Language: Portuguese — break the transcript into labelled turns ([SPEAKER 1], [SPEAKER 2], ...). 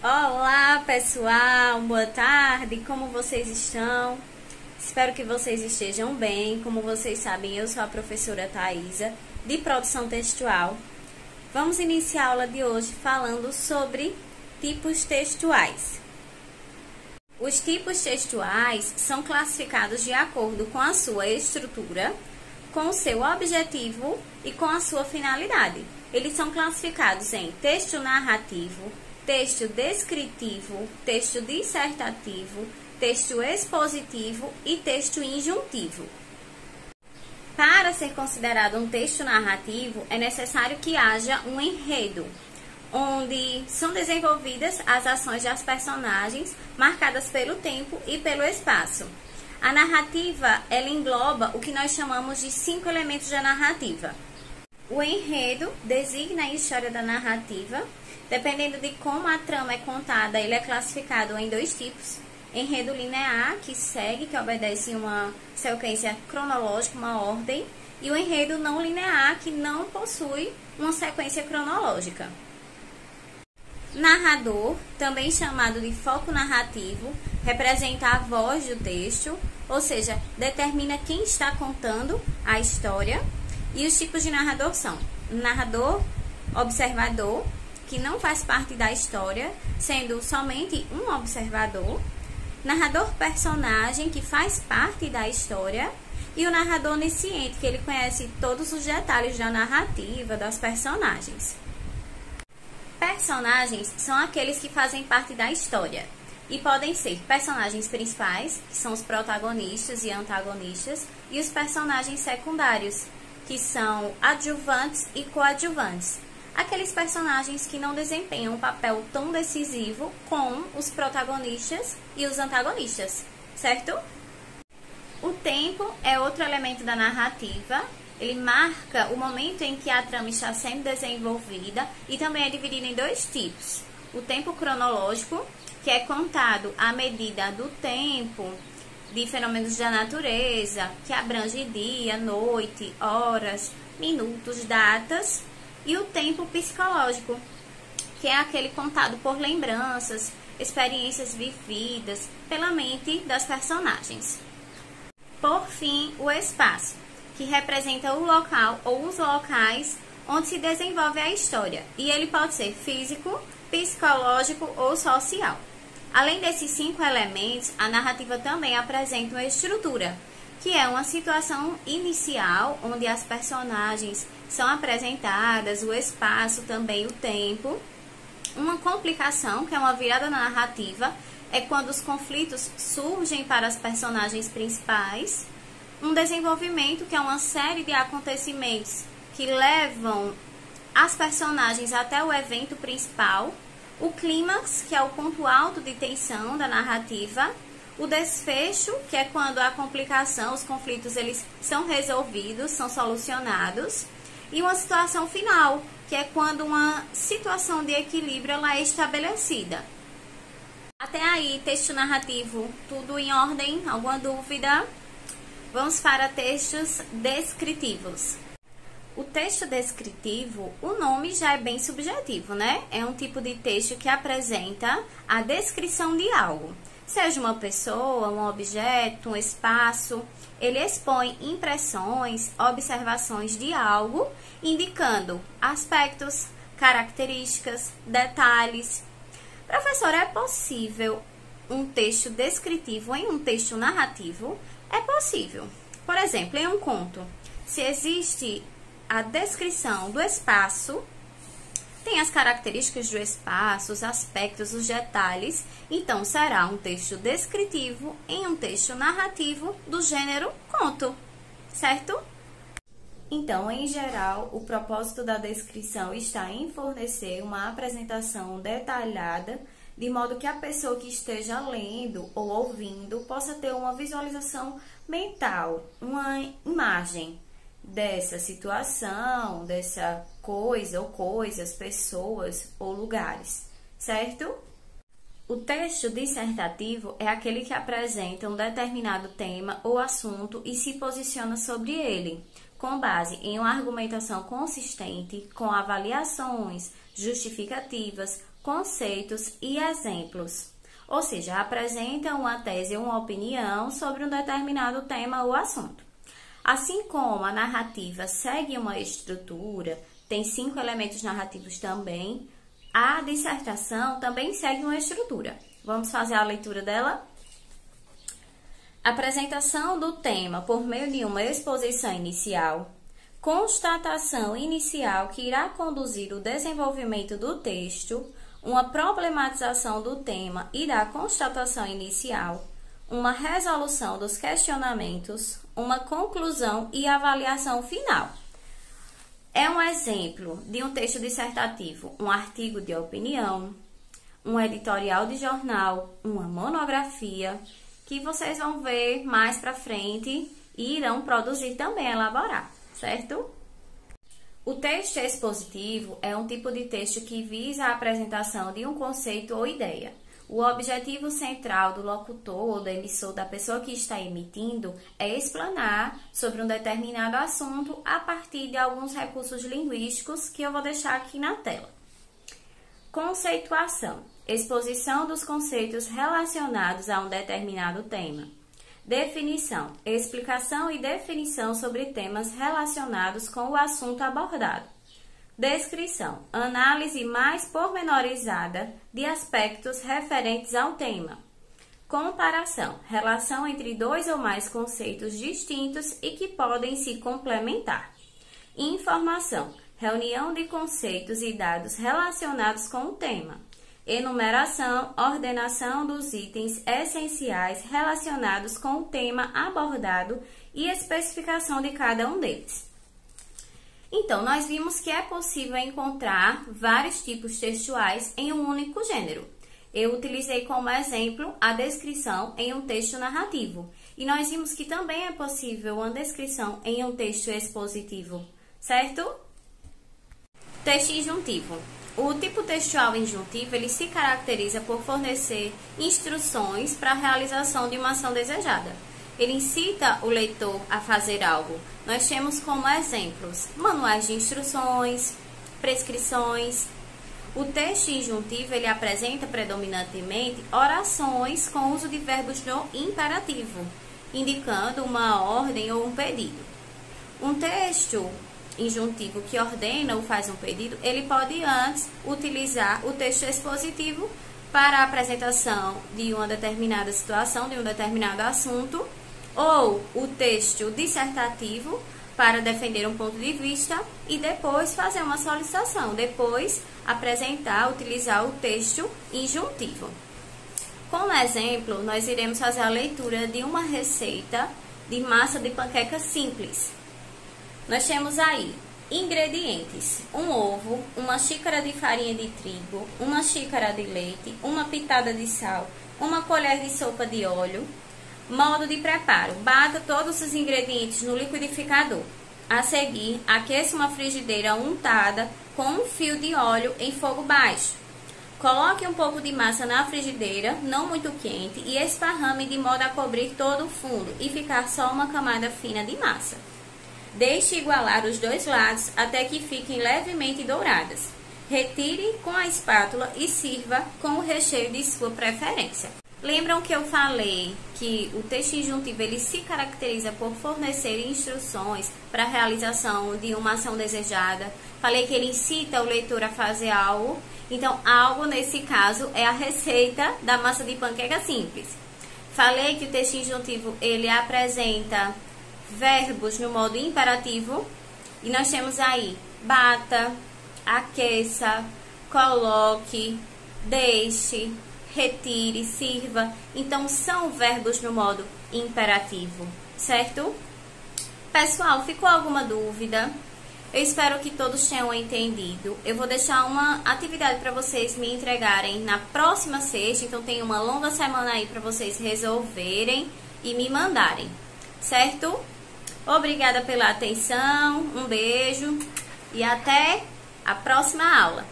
[SPEAKER 1] Olá, pessoal, boa tarde, como vocês estão? Espero que vocês estejam bem. Como vocês sabem, eu sou a professora Thaisa, de Produção Textual. Vamos iniciar a aula de hoje falando sobre tipos textuais. Os tipos textuais são classificados de acordo com a sua estrutura, com o seu objetivo e com a sua finalidade. Eles são classificados em texto narrativo, texto descritivo, texto dissertativo, texto expositivo e texto injuntivo. Para ser considerado um texto narrativo, é necessário que haja um enredo, onde são desenvolvidas as ações das personagens, marcadas pelo tempo e pelo espaço. A narrativa, ela engloba o que nós chamamos de 5 elementos da narrativa. O enredo designa a história da narrativa. Dependendo de como a trama é contada, ele é classificado em 2 tipos. Enredo linear, que segue, que obedece uma sequência cronológica, uma ordem. E o enredo não linear, que não possui uma sequência cronológica. Narrador, também chamado de foco narrativo, representa a voz do texto, ou seja, determina quem está contando a história. E os tipos de narrador são narrador observador, que não faz parte da história, sendo somente um observador, narrador personagem, que faz parte da história, e o narrador onisciente, que ele conhece todos os detalhes da narrativa, das personagens. Personagens são aqueles que fazem parte da história, e podem ser personagens principais, que são os protagonistas e antagonistas, e os personagens secundários, que são adjuvantes e coadjuvantes. Aqueles personagens que não desempenham um papel tão decisivo como os protagonistas e os antagonistas, certo? O tempo é outro elemento da narrativa. Ele marca o momento em que a trama está sendo desenvolvida e também é dividido em 2 tipos. O tempo cronológico, que é contado à medida do tempo de fenômenos da natureza, que abrange dia, noite, horas, minutos, datas. E o tempo psicológico, que é aquele contado por lembranças, experiências vividas pela mente das personagens. Por fim, o espaço, que representa o local ou os locais onde se desenvolve a história. E ele pode ser físico, psicológico ou social. Além desses 5 elementos, a narrativa também apresenta uma estrutura, que é uma situação inicial, onde as personagens são apresentadas, o espaço, também o tempo. Uma complicação, que é uma virada na narrativa, é quando os conflitos surgem para as personagens principais. Um desenvolvimento, que é uma série de acontecimentos que levam as personagens até o evento principal. O clímax, que é o ponto alto de tensão da narrativa. O desfecho, que é quando a complicação, os conflitos, eles são resolvidos, são solucionados. E uma situação final, que é quando uma situação de equilíbrio ela é estabelecida. Até aí, texto narrativo, tudo em ordem? Alguma dúvida? Vamos para textos descritivos. O texto descritivo, o nome já é bem subjetivo, né? É um tipo de texto que apresenta a descrição de algo. Seja uma pessoa, um objeto, um espaço, ele expõe impressões, observações de algo, indicando aspectos, características, detalhes. Professora, é possível um texto descritivo em um texto narrativo? É possível. Por exemplo, em um conto, se existe a descrição do espaço, tem as características do espaço, os aspectos, os detalhes, então será um texto descritivo em um texto narrativo do gênero conto, certo? Então, em geral, o propósito da descrição está em fornecer uma apresentação detalhada, de modo que a pessoa que esteja lendo ou ouvindo possa ter uma visualização mental, uma imagem dessa situação, dessa coisa ou coisas, pessoas ou lugares, certo? O texto dissertativo é aquele que apresenta um determinado tema ou assunto e se posiciona sobre ele, com base em uma argumentação consistente, com avaliações, justificativas, conceitos e exemplos. Ou seja, apresenta uma tese ou uma opinião sobre um determinado tema ou assunto. Assim como a narrativa segue uma estrutura, tem 5 elementos narrativos também, a dissertação também segue uma estrutura. Vamos fazer a leitura dela? Apresentação do tema por meio de uma exposição inicial, constatação inicial que irá conduzir o desenvolvimento do texto, uma problematização do tema e da constatação inicial, uma resolução dos questionamentos, uma conclusão e avaliação final. É um exemplo de um texto dissertativo, um artigo de opinião, um editorial de jornal, uma monografia, que vocês vão ver mais para frente e irão produzir também, elaborar, certo? O texto expositivo é um tipo de texto que visa a apresentação de um conceito ou ideia. O objetivo central do locutor ou do emissor, da pessoa que está emitindo, é explanar sobre um determinado assunto a partir de alguns recursos linguísticos que eu vou deixar aqui na tela. Conceituação: exposição dos conceitos relacionados a um determinado tema. Definição: explicação e definição sobre temas relacionados com o assunto abordado. Descrição: análise mais pormenorizada de aspectos referentes ao tema. Comparação: relação entre 2 ou mais conceitos distintos e que podem se complementar. Informação: reunião de conceitos e dados relacionados com o tema. Enumeração, ordenação dos itens essenciais relacionados com o tema abordado e especificação de cada um deles. Então, nós vimos que é possível encontrar vários tipos textuais em um único gênero. Eu utilizei como exemplo a descrição em um texto narrativo. E nós vimos que também é possível uma descrição em um texto expositivo, certo? Texto injuntivo. O tipo textual injuntivo, ele se caracteriza por fornecer instruções para a realização de uma ação desejada. Ele incita o leitor a fazer algo. Nós temos como exemplos manuais de instruções, prescrições. O texto injuntivo, ele apresenta predominantemente orações com uso de verbos no imperativo, indicando uma ordem ou um pedido. Um texto injuntivo que ordena ou faz um pedido, ele pode antes utilizar o texto expositivo para a apresentação de uma determinada situação, de um determinado assunto, ou o texto dissertativo para defender um ponto de vista e depois fazer uma solicitação, depois apresentar, utilizar o texto injuntivo. Como exemplo, nós iremos fazer a leitura de uma receita de massa de panqueca simples. Nós temos aí ingredientes: um ovo, uma xícara de farinha de trigo, uma xícara de leite, uma pitada de sal, uma colher de sopa de óleo. Modo de preparo: bata todos os ingredientes no liquidificador. A seguir, aqueça uma frigideira untada com um fio de óleo em fogo baixo. Coloque um pouco de massa na frigideira, não muito quente, e esparrame de modo a cobrir todo o fundo e ficar só uma camada fina de massa. Deixe igualar os dois lados até que fiquem levemente douradas. Retire com a espátula e sirva com o recheio de sua preferência. Lembram que eu falei que o texto injuntivo ele se caracteriza por fornecer instruções para a realização de uma ação desejada? Falei que ele incita o leitor a fazer algo. Então, algo nesse caso é a receita da massa de panqueca simples. Falei que o texto injuntivo ele apresenta verbos no modo imperativo, e nós temos aí bata, aqueça, coloque, deixe, retire, sirva. Então são verbos no modo imperativo, certo? Pessoal, ficou alguma dúvida? Eu espero que todos tenham entendido. Eu vou deixar uma atividade para vocês me entregarem na próxima sexta, então tem uma longa semana aí para vocês resolverem e me mandarem, certo? Obrigada pela atenção, um beijo e até a próxima aula.